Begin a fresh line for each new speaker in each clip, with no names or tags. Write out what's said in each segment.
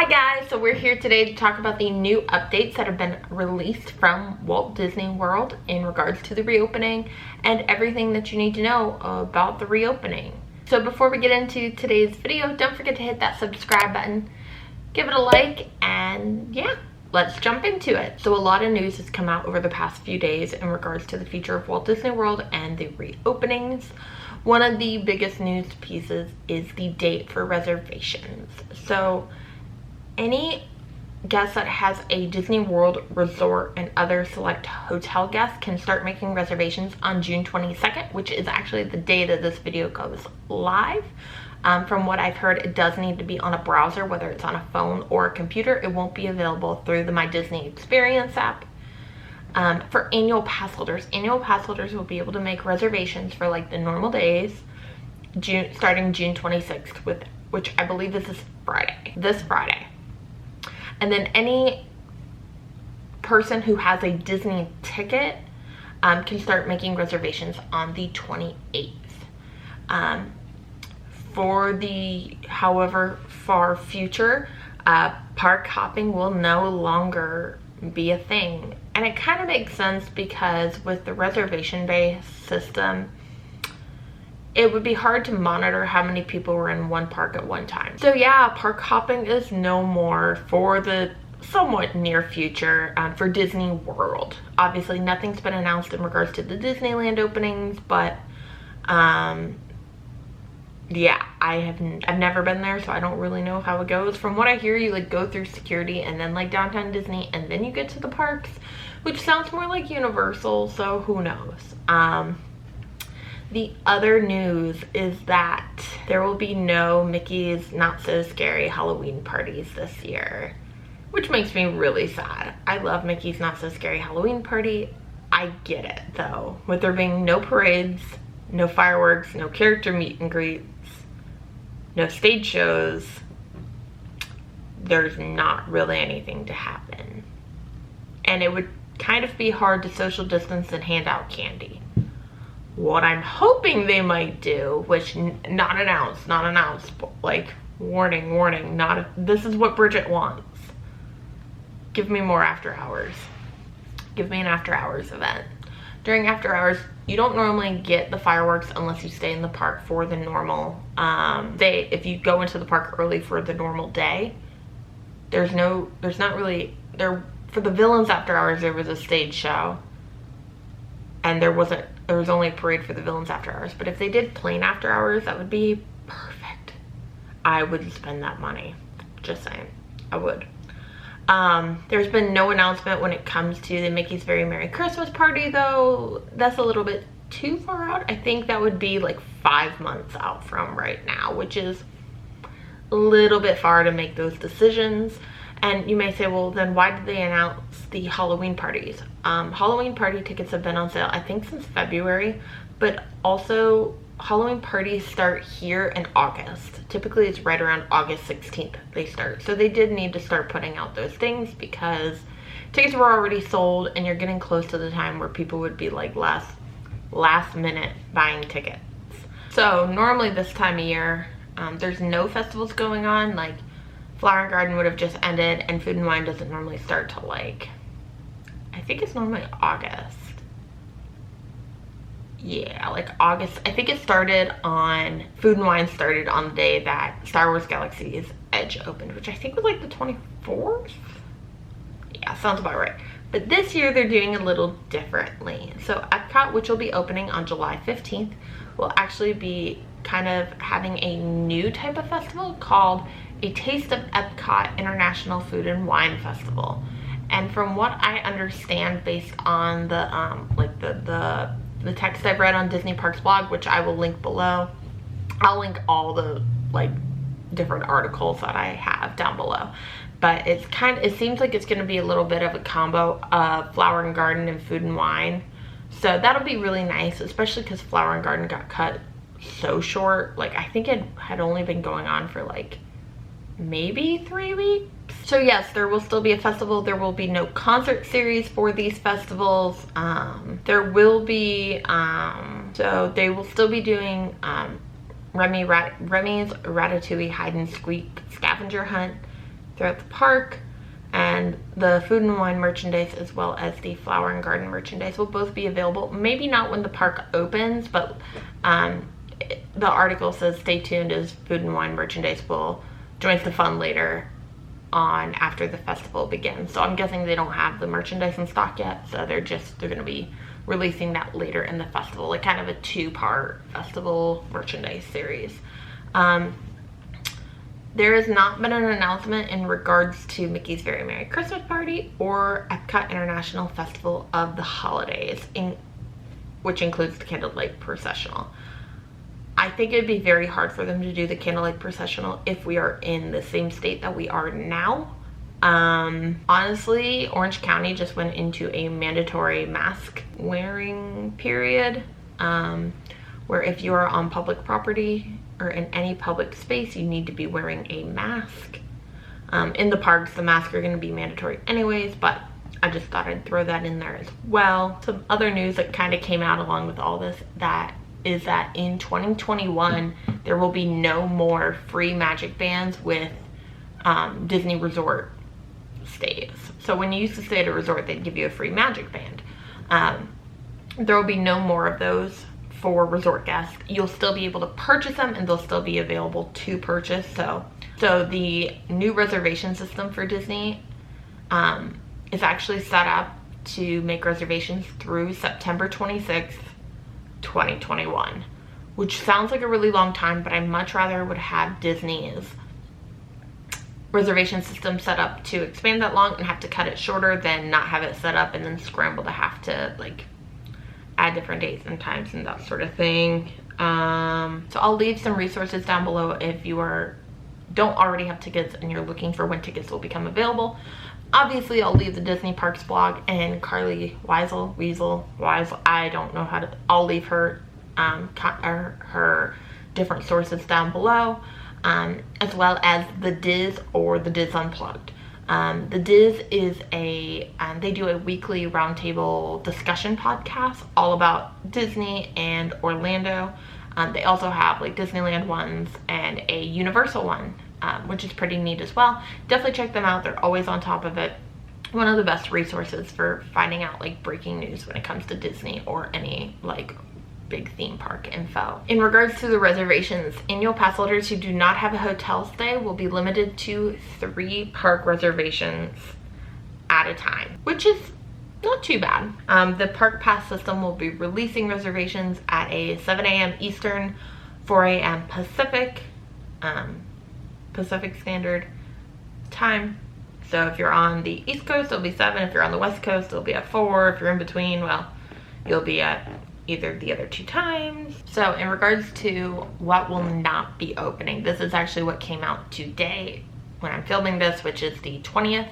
Hi guys, so we're here today to talk about the new updates that have been released from Walt Disney World in regards to the reopening and everything that you need to know about the reopening. So before we get into today's video, don't forget to hit that subscribe button, give it a like, and yeah, let's jump into it. So a lot of news has come out over the past few days in regards to the future of Walt Disney World and the reopenings. One of the biggest news pieces is the date for reservations. So any guest that has a Disney World Resort and other select hotel guests can start making reservations on June 22nd, which is actually the day that this video goes live. From what I've heard, it does need to be on a browser, whether it's on a phone or a computer. It won't be available through the My Disney Experience app. For annual pass holders will be able to make reservations for like the normal days, starting June 26th, which I believe is this Friday. And then any person who has a Disney ticket can start making reservations on the 28th. For the however far future, park hopping will no longer be a thing. And it kind of makes sense because with the reservation-based system, it would be hard to monitor how many people were in one park at one time. So yeah, park hopping is no more for the somewhat near future for Disney World. Obviously nothing's been announced in regards to the Disneyland openings, but yeah, I've never been there, so I don't really know how it goes. From what I hear, you like go through security and then like downtown Disney and then you get to the parks, which sounds more like Universal, so who knows. The other news is that there will be no Mickey's Not So Scary Halloween parties this year, which makes me really sad. I love Mickey's Not So Scary Halloween party. I get it though, with there being no parades, no fireworks, no character meet and greets, no stage shows, there's not really anything to happen. And it would kind of be hard to social distance and hand out candy. What I'm hoping they might do, which not announced, but like warning, this is what Bridgette wants. Give me more after hours. Give me an after hours event. During after hours, you don't normally get the fireworks unless you stay in the park for the normal day. If you go into the park early for the normal day, for the villains after hours, there was a stage show. And there was only a parade for the villains after hours. But if they did plain after hours, that would be perfect. I would spend that money. Just saying, I would. There's been no announcement when it comes to the Mickey's Very Merry Christmas party though. That's a little bit too far out. I think that would be like 5 months out from right now, which is a little bit far to make those decisions. And you may say, well, then why did they announce the Halloween parties? Halloween party tickets have been on sale, I think, since February, but also Halloween parties start here in August. Typically, it's right around August 16th they start. So they did need to start putting out those things because tickets were already sold and you're getting close to the time where people would be like last minute buying tickets. So normally this time of year, there's no festivals going on. Like Flower and Garden would have just ended, and Food and Wine doesn't normally start till like, I think it's normally August. Yeah, like August. I think it started on, Food and Wine started on the day that Star Wars Galaxy's Edge opened, which I think was like the 24th. Yeah, sounds about right. But this year they're doing a little differently. So Epcot, which will be opening on July 15th, will actually be kind of having a new type of festival called a Taste of Epcot International Food and Wine Festival. And from what I understand, based on the the text I've read on Disney Parks blog, which I will link below, I'll link all the like different articles that I have down below. But it seems like it's going to be a little bit of a combo of Flower and Garden and Food and Wine. So that'll be really nice, especially because Flower and Garden got cut so short. Like I think it had only been going on for like maybe 3 weeks. So yes, there will still be a festival. There will be no concert series for these festivals. There will be, so they will still be doing Remy's Ratatouille Hide and Squeak Scavenger Hunt throughout the park. And the food and wine merchandise as well as the flower and garden merchandise will both be available. Maybe not when the park opens, but the article says stay tuned as food and wine merchandise will join the fun later on after the festival begins. So I'm guessing they don't have the merchandise in stock yet, so they're going to be releasing that later in the festival, like kind of a 2-part festival merchandise series. There has not been an announcement in regards to Mickey's Very Merry Christmas Party or Epcot International Festival of the Holidays, which includes the Candlelight Processional. I think it'd be very hard for them to do the Candlelight Processional if we are in the same state that we are now. Honestly, Orange County just went into a mandatory mask wearing period, where if you are on public property or in any public space, you need to be wearing a mask. In the parks, the masks are going to be mandatory anyways, but I just thought I'd throw that in there as well. Some other news that kind of came out along with all this is that in 2021, there will be no more free magic bands with Disney Resort stays. So when you used to stay at a resort, they'd give you a free magic band. There will be no more of those for resort guests. You'll still be able to purchase them and they'll still be available to purchase. So the new reservation system for Disney is actually set up to make reservations through September 26th, 2021, which sounds like a really long time, but I much rather would have Disney's reservation system set up to expand that long and have to cut it shorter than not have it set up and then scramble to have to like add different dates and times and that sort of thing. So I'll leave some resources down below if you don't already have tickets and you're looking for when tickets will become available. Obviously, I'll leave the Disney Parks blog and Carly Weasel, I don't know how to, I'll leave her her different sources down below, as well as the Diz or the Diz Unplugged. The Diz is they do a weekly roundtable discussion podcast all about Disney and Orlando. They also have like Disneyland ones and a Universal one, which is pretty neat as well. Definitely check them out. They're always on top of it. One of the best resources for finding out like breaking news when it comes to Disney or any like big theme park info. In regards to the reservations, annual pass holders who do not have a hotel stay will be limited to 3 park reservations at a time, which is not too bad. The park pass system will be releasing reservations at a 7 a.m. Eastern, 4 a.m. Pacific Standard Time. So if you're on the East Coast, it'll be 7. If you're on the West Coast, it'll be at 4. If you're in between, well, you'll be at either the other 2 times. So in regards to what will not be opening, this is actually what came out today when I'm filming this, which is the 20th.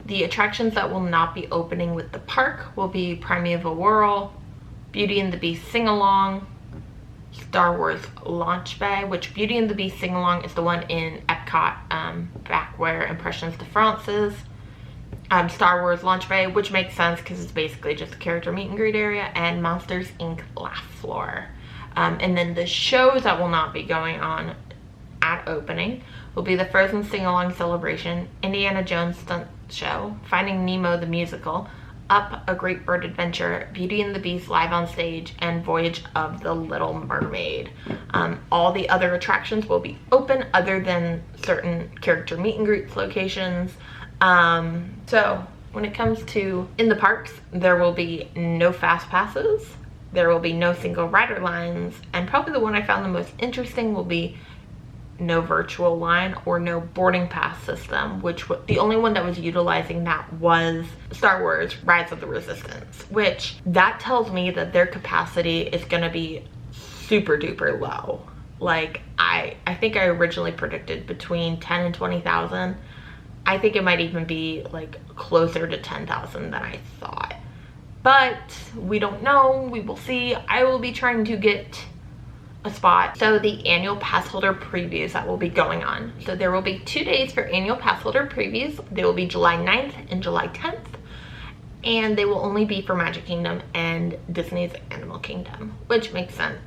The attractions that will not be opening with the park will be Primeval Whirl, Beauty and the Beast Sing-Along, Star Wars Launch Bay, which Beauty and the Beast Sing-Along is the one in Epcot, back where Impressions de France is. Star Wars Launch Bay, which makes sense because it's basically just a character meet and greet area, and Monsters Inc. Laugh Floor. And then the shows that will not be going on at opening will be the Frozen Sing-Along Celebration, Indiana Jones Stunt Show, Finding Nemo the Musical, Up, A Great Bird Adventure, Beauty and the Beast Live on Stage, and Voyage of the Little Mermaid. All the other attractions will be open other than certain character meet and greets locations. So when it comes to in the parks, there will be no fast passes, there will be no single rider lines, and probably the one I found the most interesting will be no virtual line or no boarding pass system, which the only one that was utilizing that was Star Wars Rise of the Resistance, which that tells me that their capacity is going to be super duper low. Like I think I originally predicted between 10 and 20,000. I think it might even be like closer to 10,000 than I thought, but we don't know. We will see. I will be trying to get a spot. So the annual pass holder previews that will be going on. So there will be 2 days for annual pass holder previews. They will be July 9th and July 10th. And they will only be for Magic Kingdom and Disney's Animal Kingdom, which makes sense.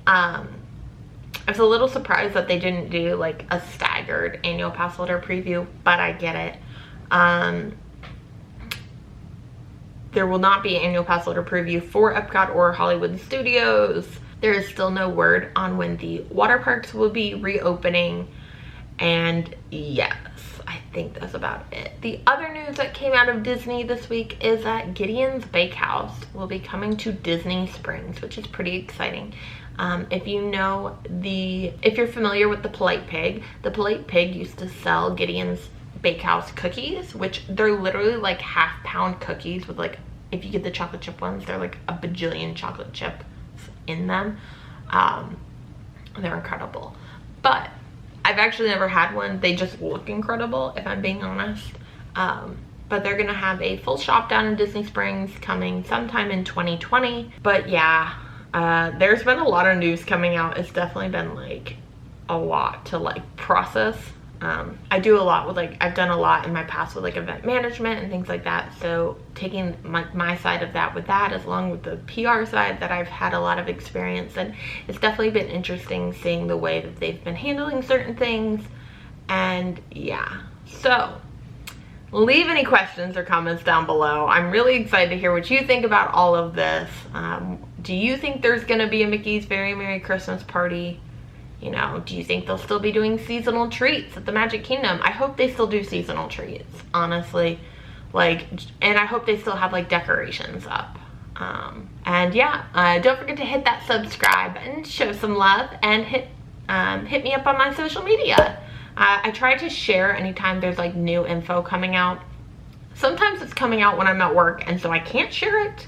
I was a little surprised that they didn't do like a stag staggered annual pass holder preview, but I get it. There will not be annual pass holder preview for Epcot or Hollywood Studios. There is still no word on when the water parks will be reopening. And yes, I think that's about it. The other news that came out of Disney this week is that Gideon's Bakehouse will be coming to Disney Springs, which is pretty exciting. If you're familiar with the Polite Pig used to sell Gideon's Bakehouse cookies, which they're literally like half-pound cookies with, like, if you get the chocolate chip ones, they're like a bajillion chocolate chips in them. They're incredible. But I've actually never had one. They just look incredible, if I'm being honest. But they're gonna have a full shop down in Disney Springs coming sometime in 2020. But yeah, there's been a lot of news coming out. It's definitely been like a lot to like process. I do a lot with, like, I've done a lot in my past with like event management and things like that. So taking my side of that with that, along with the PR side that I've had a lot of experience in, it's definitely been interesting seeing the way that they've been handling certain things. And yeah, so leave any questions or comments down below. I'm really excited to hear what you think about all of this. Do you think there's gonna be a Mickey's Very Merry Christmas Party? You know, do you think they'll still be doing seasonal treats at the Magic Kingdom? I hope they still do seasonal treats, honestly. Like, and I hope they still have like decorations up. And yeah, don't forget to hit that subscribe button, show some love, and hit me up on my social media. I try to share anytime there's like new info coming out. Sometimes it's coming out when I'm at work, and so I can't share it,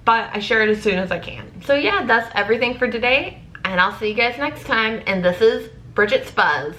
but I share it as soon as I can. So yeah, that's everything for today. And I'll see you guys next time. And this is Bridgette's Buzz.